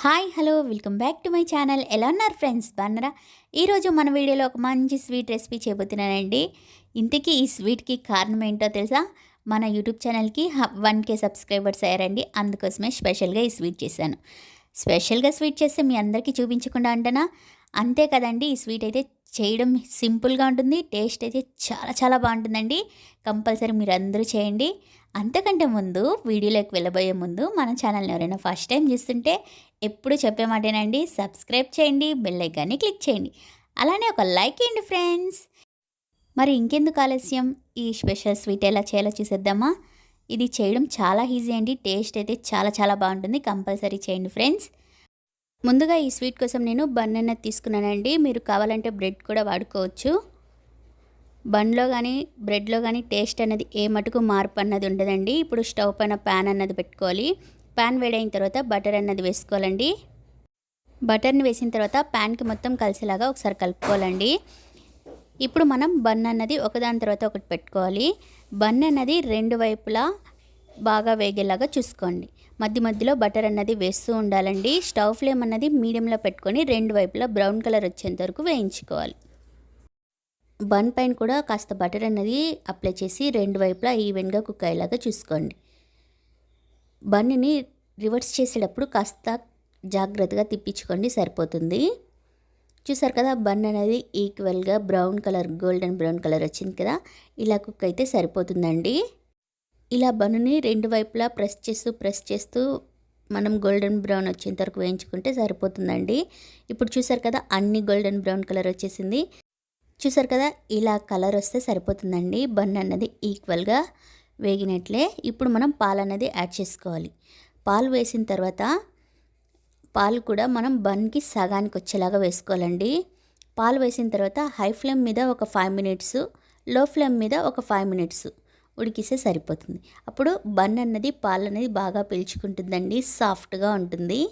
Hi hello welcome back to my channel. ఎలా ఉన్నారు friends, బాగున్నారా? ఈరోజు మన వీడియోలో ఒక మంచి స్వీట్ రెసిపీ చేయబోతున్నానండి. ఇంతకీ ఈ స్వీట్కి కారణం ఏంటో తెలుసా? మన యూట్యూబ్ ఛానల్కి 1K సబ్స్క్రైబర్స్ అయ్యారండి. అందుకోసమే స్పెషల్గా ఈ స్వీట్ చేశాను. స్పెషల్గా స్వీట్ చేస్తే మీ అందరికీ చూపించకుండా అంటనా? అంతే కదండి. ఈ స్వీట్ అయితే చేయడం సింపుల్గా ఉంటుంది, టేస్ట్ అయితే చాలా చాలా బాగుంటుందండి. కంపల్సరీ మీరు అందరూ చేయండి. అంతకంటే ముందు వీడియోలోకి వెళ్ళబోయే ముందు మన ఛానల్ని ఎవరైనా ఫస్ట్ టైం చూస్తుంటే ఎప్పుడు చెప్పే మాటేనండి, సబ్స్క్రైబ్ చేయండి, బెల్ ఐకాన్ని క్లిక్ చేయండి, అలానే ఒక లైక్ చేయండి ఫ్రెండ్స్. మరి ఇంకెందుకు ఆలస్యం, ఈ స్పెషల్ స్వీట్ ఎలా చేయాలో చూసేద్దామా? ఇది చేయడం చాలా ఈజీ అండి, టేస్ట్ అయితే చాలా చాలా బాగుంటుంది. కంపల్సరీ చేయండి ఫ్రెండ్స్. ముందుగా ఈ స్వీట్ కోసం నేను బన్ అనేది తీసుకున్నానండి. మీరు కావాలంటే బ్రెడ్ కూడా వాడుకోవచ్చు. బన్లో కానీ బ్రెడ్లో కానీ టేస్ట్ అనేది ఏ మటుకు మార్పు అన్నది ఉండదండి. ఇప్పుడు స్టవ్ పైన ప్యాన్ అన్నది పెట్టుకోవాలి. ప్యాన్ వేడైన తర్వాత బటర్ అన్నది వేసుకోవాలండి. బటర్ని వేసిన తర్వాత ప్యాన్కి మొత్తం కలిసేలాగా ఒకసారి కలుపుకోవాలండి. ఇప్పుడు మనం బన్ అన్నది ఒకదాని తర్వాత ఒకటి పెట్టుకోవాలి. బన్ అన్నది రెండు వైపులా బాగా వేగేలాగా చూసుకోండి. మధ్య మధ్యలో బటర్ అన్నది వేస్తూ ఉండాలండి. స్టవ్ ఫ్లేమ్ అన్నది మీడియంలో పెట్టుకొని రెండు వైపులా బ్రౌన్ కలర్ వచ్చేంత వరకు వేయించుకోవాలి. బన్ పైన కూడా కాస్త బటర్ అన్నది అప్లై చేసి రెండు వైపులా ఈవెన్గా కుక్ అయ్యేలాగా చూసుకోండి. బన్ని రివర్స్ చేసేటప్పుడు కాస్త జాగ్రత్తగా తిప్పించుకోండి, సరిపోతుంది. చూసారు కదా, బన్ అనేది ఈక్వల్గా brown colour, golden brown colour వచ్చింది కదా, ఇలా కుక్ అయితే సరిపోతుందండి. ఇలా బన్నుని రెండు వైపులా ప్రెస్ చేస్తూ మనం గోల్డెన్ బ్రౌన్ వచ్చేంత వరకు వేయించుకుంటే సరిపోతుందండి. ఇప్పుడు చూసారు కదా, అన్ని గోల్డెన్ బ్రౌన్ కలర్ వచ్చేసింది. చూసారు కదా, ఇలా కలర్ వస్తే సరిపోతుందండి. బన్ అన్నది ఈక్వల్గా వేగినట్లే. ఇప్పుడు మనం పాలు అన్నది యాడ్ చేసుకోవాలి. పాలు వేసిన తర్వాత పాలు కూడా మనం బన్కి సగానికి వచ్చేలాగా వేసుకోవాలండి. పాలు వేసిన తర్వాత హై ఫ్లేమ్ మీద ఒక 5 మినిట్స్, లో ఫ్లేమ్ మీద ఒక 5 మినిట్స్ ఉడికిస్తే సరిపోతుంది. అప్పుడు బన్ అన్నది పాలు అనేది బాగా పీల్చుకుంటుందండి, సాఫ్ట్గా ఉంటుంది.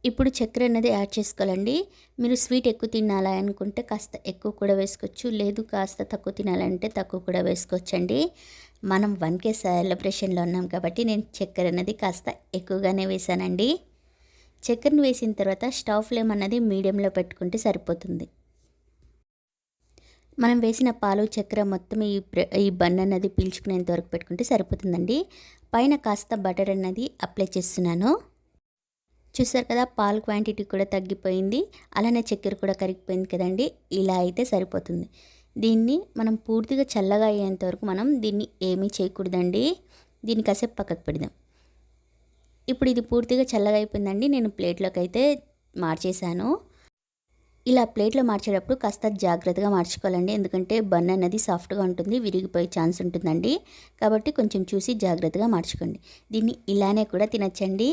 ఇప్పుడు చక్కెర అనేది యాడ్ చేసుకోవాలండి. మీరు స్వీట్ ఎక్కువ తినాలి అనుకుంటే కాస్త ఎక్కువ కూడా వేసుకోవచ్చు, లేదు కాస్త తక్కువ తినాలంటే తక్కువ కూడా వేసుకోవచ్చండి. మనం 1K సెలబ్రేషన్లో ఉన్నాం కాబట్టి నేను చక్కెర అనేది కాస్త ఎక్కువగానే వేసానండి. చక్కెరను వేసిన తర్వాత స్టవ్ ఫ్లేమ్ అన్నది మీడియంలో పెట్టుకుంటే సరిపోతుంది. మనం వేసిన పాలు చక్కెర మొత్తం ఈ బన్ అన్నది పీల్చుకునేంత వరకు పెట్టుకుంటే సరిపోతుందండి. పైన కాస్త బటర్ అన్నది అప్లై చేస్తున్నాను. చూసారు కదా, పాలు క్వాంటిటీ కూడా తగ్గిపోయింది, అలానే చక్కెర కూడా కరిగిపోయింది కదండి. ఇలా అయితే సరిపోతుంది. దీన్ని మనం పూర్తిగా చల్లగా అయ్యేంత వరకు మనం దీన్ని ఏమీ చేయకూడదండి. దీన్ని కాసేపు పక్కకు పెడదాం. ఇప్పుడు ఇది పూర్తిగా చల్లగా అయిపోయిందండి. నేను ప్లేట్లోకి అయితే మార్చేశాను. ఇలా ప్లేట్లో మార్చేటప్పుడు కాస్త జాగ్రత్తగా మార్చుకోవాలండి, ఎందుకంటే బన్ అన్నది సాఫ్ట్గా ఉంటుంది, విరిగిపోయే ఛాన్స్ ఉంటుందండి. కాబట్టి కొంచెం చూసి జాగ్రత్తగా మార్చుకోండి. దీన్ని ఇలానే కూడా తినచ్చండి,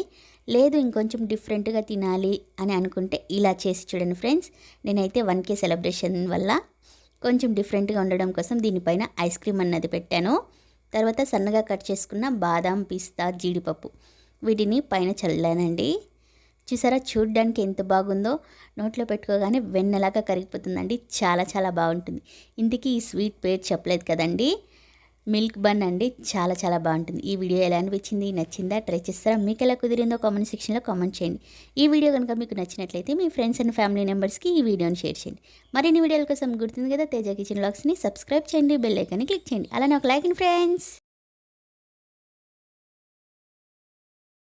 లేదు ఇంకొంచెం డిఫరెంట్గా తినాలి అని అనుకుంటే ఇలా చేసి చూడండి ఫ్రెండ్స్. నేనైతే 1K సెలబ్రేషన్ వల్ల కొంచెం డిఫరెంట్గా ఉండడం కోసం దీనిపైన ఐస్ క్రీమ్ అన్నది పెట్టాను. తర్వాత సన్నగా కట్ చేసుకున్న బాదాం, పిస్తా, జీడిపప్పు వీటిని పైన చల్లానండి. చూసారా, చూడడానికి ఎంత బాగుందో, నోట్లో పెట్టుకోగానే వెన్నలాగా కరిగిపోతుందండి. చాలా చాలా బాగుంటుంది. ఇంతకీ ఈ స్వీట్ పేరు చెప్పలేదు కదండి, మిల్క్ బన్ అండి. చాలా చాలా బాగుంటుంది. ఈ వీడియో ఎలా అనిపించింది, నచ్చిందా, ట్రై చేస్తారా, మీకు ఎలా కుదిరిందో కామెంట్ సెక్షన్లో కామెంట్ చేయండి. ఈ వీడియో కనుక మీకు నచ్చినట్లయితే మీ ఫ్రెండ్స్ అండ్ ఫ్యామిలీ మెంబర్స్కి ఈ వీడియోని షేర్ చేయండి. మరిన్ని వీడియోల కోసం గుర్తుంది కదా, తేజ కిచెన్ వ్లాగ్స్ని సబ్స్క్రైబ్ చేయండి, బెల్ ఐకాన్ని క్లిక్ చేయండి, అలానే ఒక లైక్ అండి ఫ్రెండ్స్.